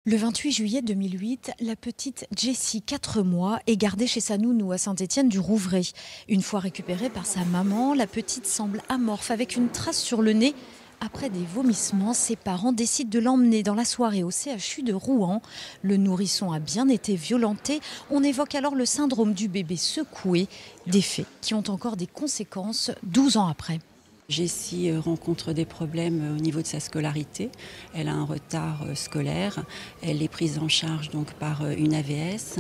Le 28 juillet 2008, la petite Jessie, 4 mois, est gardée chez sa nounou à Saint-Étienne-du-Rouvray. Une fois récupérée par sa maman, la petite semble amorphe avec une trace sur le nez. Après des vomissements, ses parents décident de l'emmener dans la soirée au CHU de Rouen. Le nourrisson a bien été violenté. On évoque alors le syndrome du bébé secoué, des faits qui ont encore des conséquences 12 ans après. Jessie rencontre des problèmes au niveau de sa scolarité. Elle a un retard scolaire. Elle est prise en charge donc par une AVS.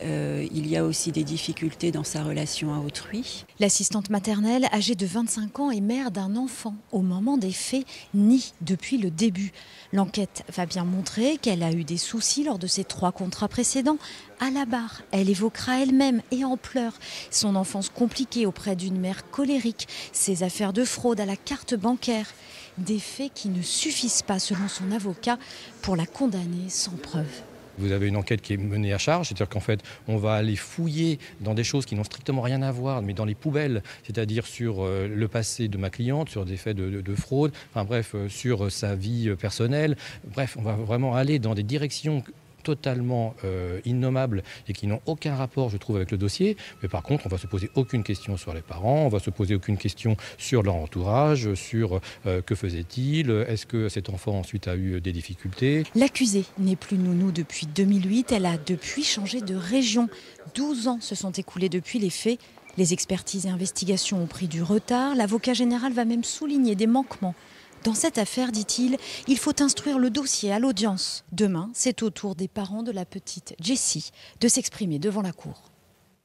Il y a aussi des difficultés dans sa relation à autrui. L'assistante maternelle, âgée de 25 ans et mère d'un enfant au moment des faits, nie depuis le début. L'enquête va bien montrer qu'elle a eu des soucis lors de ses 3 contrats précédents. À la barre, elle évoquera elle-même et en pleurs son enfance compliquée auprès d'une mère colérique, ses affaires de fraude à la carte bancaire. Des faits qui ne suffisent pas, selon son avocat, pour la condamner sans preuve. Vous avez une enquête qui est menée à charge, c'est-à-dire qu'en fait, on va aller fouiller dans des choses qui n'ont strictement rien à voir, mais dans les poubelles, c'est-à-dire sur le passé de ma cliente, sur des faits de fraude, enfin bref, sur sa vie personnelle. Bref, on va vraiment aller dans des directions totalement innommables et qui n'ont aucun rapport, je trouve, avec le dossier. Mais par contre, on va se poser aucune question sur les parents, on va se poser aucune question sur leur entourage, sur que faisait-il, est-ce que cet enfant ensuite a eu des difficultés. L'accusée n'est plus nounou depuis 2008, elle a depuis changé de région. 12 ans se sont écoulés depuis les faits. Les expertises et investigations ont pris du retard, l'avocat général va même souligner des manquements. Dans cette affaire, dit-il, il faut instruire le dossier à l'audience. Demain, c'est au tour des parents de la petite Jessie de s'exprimer devant la cour.